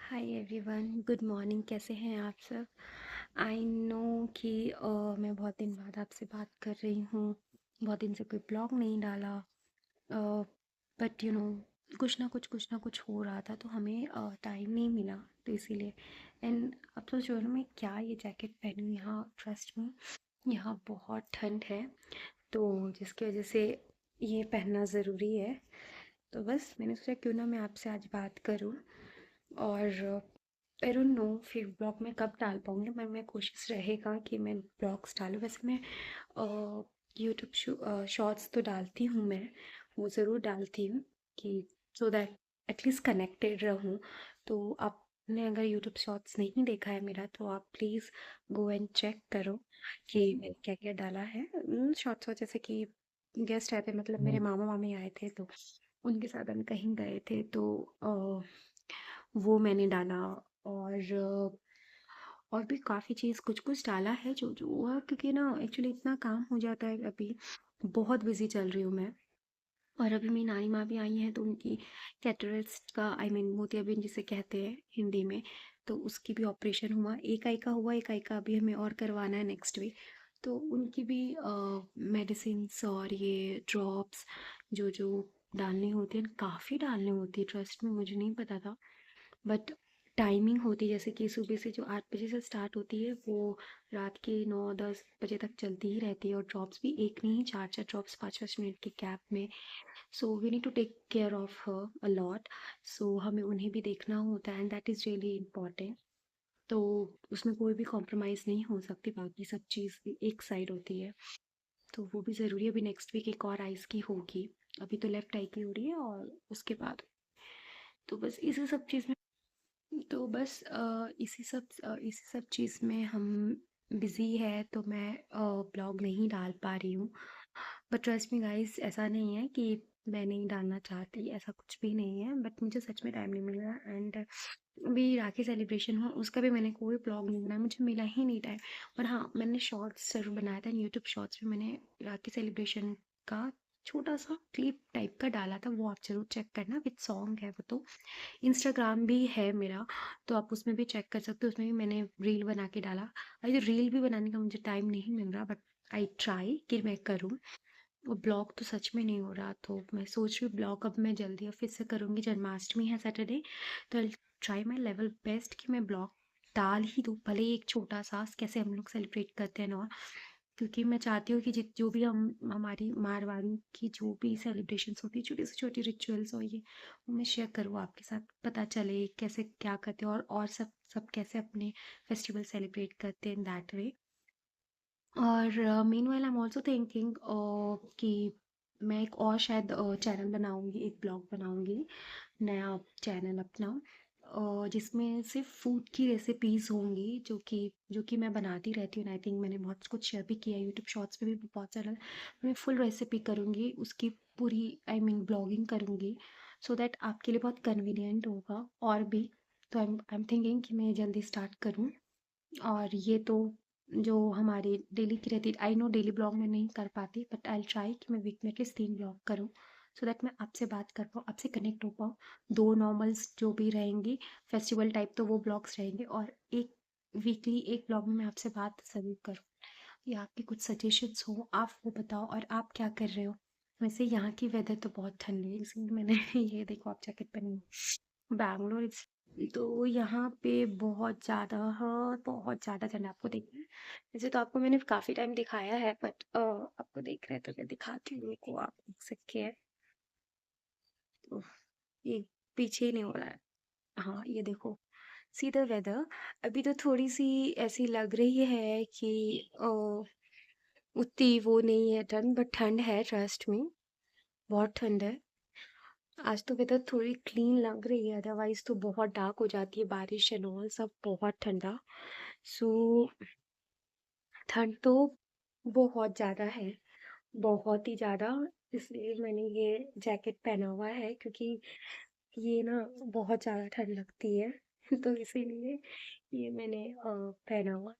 Hi everyone, good morning. कैसे हैं आप सब? आई नो कि मैं बहुत दिन बाद आपसे बात कर रही हूँ। बहुत दिन से कोई ब्लॉग नहीं डाला, बट कुछ ना कुछ हो रहा था, तो हमें टाइम नहीं मिला, तो इसीलिए। एंड अब सोच रही हूँ मैं क्या ये जैकेट पहनूँ। यहाँ ट्रस्ट में यहाँ बहुत ठंड है, तो जिसकी वजह से ये पहनना ज़रूरी है। तो बस मैंने सोचा क्यों ना मैं आपसे आज बात करूँ। और आई डोंट नो फिर ब्लॉग में कब डाल पाऊँगी, पर मैं कोशिश रहेगा कि मैं ब्लॉग्स डालूँ। वैसे मैं यूट्यूब शॉर्ट्स तो डालती हूँ, मैं वो ज़रूर डालती हूँ कि सो दैट एटलीस्ट कनेक्टेड रहूँ। तो आपने अगर यूट्यूब शॉर्ट्स नहीं देखा है मेरा, तो आप प्लीज़ गो एंड चेक करो कि मैंने क्या क्या डाला है। शॉर्ट्स जैसे कि गेस्ट आए थे, मतलब मेरे मामा मामी आए थे, तो उनके साथ हम कहीं गए थे, तो वो मैंने डाला। और और भी काफ़ी चीज़ कुछ कुछ डाला है जो जो हुआ, क्योंकि ना एक्चुअली इतना काम हो जाता है। अभी बहुत बिजी चल रही हूँ मैं। और अभी मेरी नानी माँ भी आई हैं, तो उनकी कैटरेक्ट का, आई मीन मोतियाबिंद जिसे कहते हैं हिंदी में, तो उसकी भी ऑपरेशन हुआ। एक आई का हुआ, एक आई का अभी हमें और करवाना है नेक्स्ट वीक। तो उनकी भी मेडिसिन्स और ये ड्रॉप्स जो जो डालनी होती हैं, काफ़ी डालनी होती है। ट्रस्ट में मुझे नहीं पता था, बट टाइमिंग होती है जैसे कि सुबह से जो 8 बजे से स्टार्ट होती है, वो रात के 9-10 बजे तक चलती ही रहती है। और ड्रॉप्स भी एक नहीं, चार चार ड्रॉप्स 5-5 मिनट के गैप में। So we need to take care of her a lot. So हमें उन्हें भी देखना होता है, and that is really important. तो उसमें कोई भी कॉम्प्रोमाइज़ नहीं हो सकती, बाकी सब चीज़ भी एक साइड होती है, तो वो भी ज़रूरी है। अभी नेक्स्ट वीक एक और आइज़ की होगी। अभी तो लेफ्ट आई की हो रही है, और उसके बाद तो बस इसी सब चीज़ में, तो बस इसी सब चीज़ में हम बिज़ी है, तो मैं ब्लॉग नहीं डाल पा रही हूँ। बट ट्रस्ट मी गाइस, ऐसा नहीं है कि मैं नहीं डालना चाहती, ऐसा कुछ भी नहीं है, बट मुझे सच में टाइम नहीं मिल रहा। एंड अभी राखी सेलिब्रेशन हुआ, उसका भी मैंने कोई ब्लॉग नहीं बनाया, मुझे मिला ही नहीं टाइम। पर हाँ, मैंने शॉर्ट्स ज़रूर बनाया था यूट्यूब शॉर्ट्स में। मैंने राखी सेलिब्रेशन का छोटा सा क्लिप टाइप का डाला था, वो आप ज़रूर चेक करना। विद सॉन्ग है वो तो। इंस्टाग्राम भी है मेरा, तो आप उसमें भी चेक कर सकते हो। उसमें भी मैंने रील बना के डाला। अभी तो रील भी बनाने का मुझे टाइम नहीं मिल रहा, बट आई ट्राई कि मैं करूँ। और ब्लॉग तो सच में नहीं हो रहा, तो मैं सोच रही हूँ ब्लॉग अब मैं जल्दी फिर से करूँगी। जन्माष्टमी है सैटरडे, तो I try my level best कि मैं ब्लॉग डाल ही दूँ, भले ही एक छोटा सा कैसे हम लोग सेलिब्रेट करते हैं ना। क्योंकि मैं चाहती हूँ कि जित जो भी हम हमारी मारवाड़ी की जो भी सेलिब्रेशंस होती है, छोटी से छोटी रिचुअल्स हो, ये वो मैं शेयर करूँ आपके साथ, पता चले कैसे क्या करते हैं, और सब सब कैसे अपने फेस्टिवल सेलिब्रेट करते हैं इन दैट वे। और meanwhile I am also thinking कि मैं एक और शायद चैनल बनाऊंगी, एक ब्लॉग बनाऊंगी, नया चैनल अपना, जिसमें सिर्फ फूड की रेसिपीज़ होंगी, जो कि मैं बनाती रहती हूँ। आई थिंक मैंने बहुत कुछ शेयर भी किया है यूट्यूब शॉर्ट्स पे भी, बहुत सारा। मैं फुल रेसिपी करूँगी उसकी पूरी, आई मीन ब्लॉगिंग करूँगी, सो दैट आपके लिए बहुत कन्वीनियंट होगा। और भी तो आई एम थिंकिंग कि मैं जल्दी स्टार्ट करूँ। और ये तो जो हमारी डेली की रहती है, आई नो डेली ब्लॉग में नहीं कर पाती, बट आई ट्राई कि मैं वीक में एटलीस्ट 3 ब्लॉग करूँ, सो दैट मैं आपसे बात कर पाऊँ, आपसे कनेक्ट हो पाऊँ। दो नॉर्मल्स जो भी रहेंगी फेस्टिवल टाइप, तो वो ब्लॉग्स रहेंगे, और एक वीकली एक ब्लॉग में मैं आपसे बात ज़रूर करूँ। या आपके कुछ सजेशंस हो आप वो बताओ, और आप क्या कर रहे हो? वैसे यहाँ की वेदर तो बहुत ठंडी है, इसलिए मैंने ये देखो आप जैकेट पहनी है। बैंगलोर तो यहाँ पे बहुत ज़्यादा, हाँ बहुत ज़्यादा ठंड है, आपको देखना है। वैसे तो आपको मैंने काफ़ी टाइम दिखाया है, बट आपको देख रहे हैं तो मैं दिखाती हूँ, को आप देख सकते हैं। तो ये पीछे ही नहीं हो रहा है। हाँ ये देखो, सी द वेदर। अभी तो थोड़ी सी ऐसी लग रही है कि उतनी वो नहीं है ठंड, बट ठंड है ट्रस्ट में, बहुत ठंड है। आज तो वेदर थोड़ी क्लीन लग रही है, अदरवाइज तो बहुत डार्क हो जाती है, बारिश एंड ऑल सब, बहुत ठंडा। सो ठंड तो बहुत ज़्यादा है, बहुत ही ज़्यादा। इसलिए मैंने ये जैकेट पहना हुआ है, क्योंकि ये ना बहुत ज़्यादा ठंड लगती है तो इसीलिए ये मैंने पहना हुआ।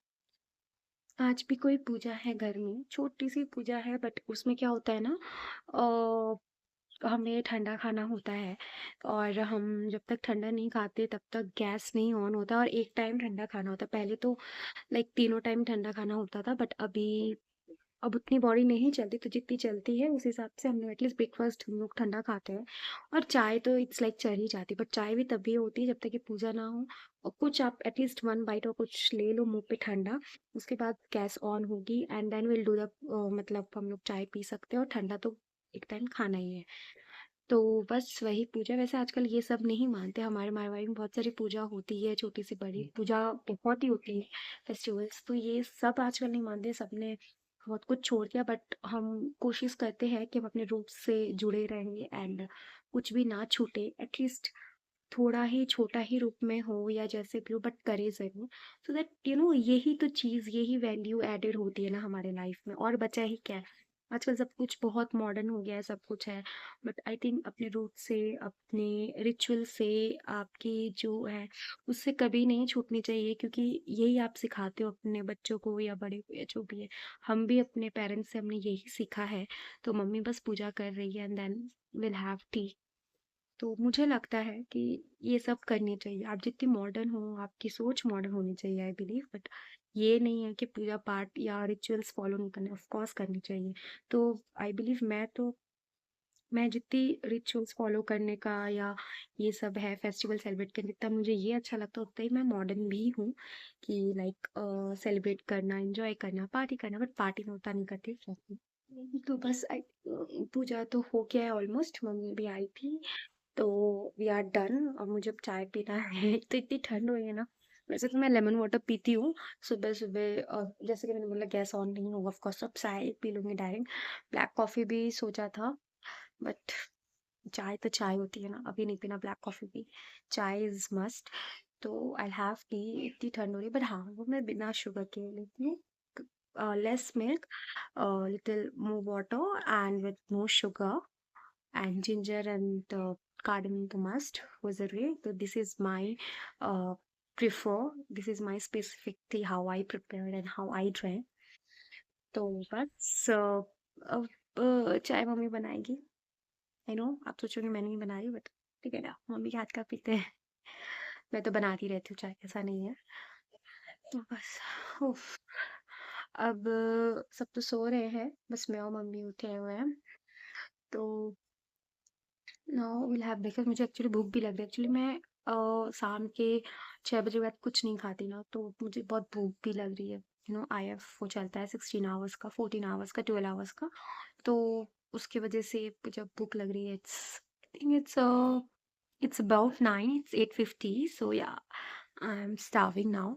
आज भी कोई पूजा है घर में, छोटी सी पूजा है, बट उसमें क्या होता है ना, हमें ठंडा खाना होता है और हम जब तक ठंडा नहीं खाते तब तक गैस नहीं ऑन होता और एक टाइम ठंडा खाना होता है। पहले तो लाइक तीनों टाइम ठंडा खाना होता था, बट अभी अब उतनी बॉडी नहीं चलती, तो जितनी चलती है उस हिसाब से हम लोग एटलीस्ट ब्रेकफास्ट हम लोग ठंडा खाते हैं। और चाय तो इट्स लाइक चल ही जाती है, बट चाय भी तभी होती है जब तक कि पूजा ना हो। और कुछ आप एटलीस्ट वन बाइट और कुछ ले लो मुंह पे ठंडा, उसके बाद गैस ऑन होगी and then will do the मतलब हम लोग चाय पी सकते हैं और ठंडा तो एक टाइम खाना ही है। तो बस वही पूजा, वैसे आजकल ये सब नहीं मानते, हमारे मारवाड़ी में बहुत सारी पूजा होती है, छोटी से बड़ी पूजा बहुत ही होती है, फेस्टिवल्स, तो ये सब आजकल नहीं मानते, सबने बहुत कुछ छोड़ दिया। बट हम कोशिश करते हैं कि हम अपने रूट से जुड़े रहें एंड कुछ भी ना छूटे, एटलीस्ट थोड़ा ही छोटा ही रूप में हो या जैसे भी हो, बट करे ज़रूर, सो दैट यही तो चीज़, यही वैल्यू एडेड होती है ना हमारे लाइफ में, और बचा ही क्या है। आजकल सब कुछ बहुत मॉडर्न हो गया है, सब कुछ है, बट आई थिंक अपने रूट से, अपने रिचुअल से, आपकी जो है उससे कभी नहीं छूटनी चाहिए, क्योंकि यही आप सिखाते हो अपने बच्चों को या बड़े को या जो भी है। हम भी अपने पेरेंट्स से हमने यही सीखा है। तो मम्मी बस पूजा कर रही है and then will have tea. तो मुझे लगता है कि ये सब करनी चाहिए। आप जितनी मॉडर्न हो, आपकी सोच मॉडर्न होनी चाहिए आई बिलीव, बट ये नहीं है कि पूजा पाठ या रिचुअल्स फॉलो नहीं करने, ऑफ कोर्स करनी चाहिए। तो आई बिलीव मैं जितनी रिचुअल्स फॉलो करने का या ये सब है फेस्टिवल सेलिब्रेट करने, जितना मुझे ये अच्छा लगता है उतना ही मैं मॉडर्न भी हूँ कि लाइक सेलिब्रेट करना, एंजॉय करना, पार्टी करना, बट पार्टी में उतना नहीं करती। तो बस पूजा तो हो गया है ऑलमोस्ट, मम्मी भी आई थी, तो वी आर डन। अब मुझे अब चाय पीना है। एक तो इतनी ठंड हुई है ना, वैसे तो मैं लेमन वाटर पीती हूँ सुबह सुबह, और जैसे कि मैंने बोला गैस ऑन नहीं होगा, ऑफकोर्स अब चाय पी लूंगी डायरेक्ट। ब्लैक कॉफ़ी भी सोचा था, बट चाय तो चाय होती है ना, अभी नहीं पीना ब्लैक कॉफ़ी भी, चाय इज़ मस्ट। तो आई हैव टी। इतनी ठंड हो रही है, बट हाँ वो मैं बिना शुगर के लेती हूँ, less milk, little more water and with no sugar and ginger and cardamom to must was a way. So this is my uh, prefer. This is my specifically how I prepare and how I drink. तो बस अब चाय mummy बनाएगी। I know आप सोचोगे मैं नहीं बना रही, बट ठीक है ना, मम्मी के हाथ का पीते हैं। मैं तो बनाती रहती हूँ चाय, ऐसा नहीं है। तो बस उफ, अब सब तो सो रहे हैं, बस मैं और मम्मी उठे हुए हैं। तो नाउ विल हैव ब्रेकफास्ट। मुझे एक्चुअली भूख भी लग रही है, एक्चुअली मैं शाम के 6 बजे बाद कुछ नहीं खाती ना, तो मुझे बहुत भूख भी लग रही है। आई एफ वो चलता है 16 आवर्स का, 14 आवर्स का, 12 आवर्स का, तो उसकी वजह से जब भूख लग रही है, इट्स अबाउट 9, इट्स 8:50, सो या आई एम स्टार्विंग नाउ।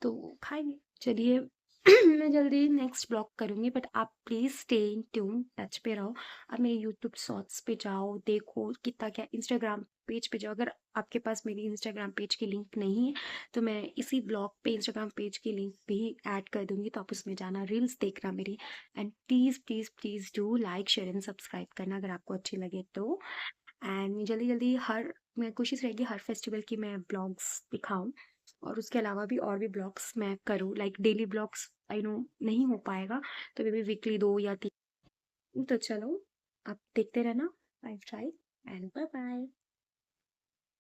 तो खाएंगे, चलिए। मैं जल्दी नेक्स्ट ब्लॉग करूँगी, बट आप please stay in tune, touch पे रहो। आप मेरे यूट्यूब शॉर्ट्स पे जाओ, देखो कितना क्या, इंस्टाग्राम पेज पे जाओ। अगर आपके पास मेरी इंस्टाग्राम पेज की लिंक नहीं है तो मैं इसी ब्लॉग पे इंस्टाग्राम पेज की लिंक भी ऐड कर दूंगी, तो आप उसमें जाना, रील्स देखना मेरी। And please please please do like share and subscribe करना अगर आपको अच्छी लगे तो। एंड जल्दी जल्दी मैं कोशिश रहेगी हर फेस्टिवल की मैं ब्लॉग्स दिखाऊं, और उसके अलावा भी और भी ब्लॉग्स मैं करूँ, like daily blogs I know नहीं हो पाएगा, तो मे बी वीकली 2 या 3। तो चलो, आप देखते रहना। I try and bye bye.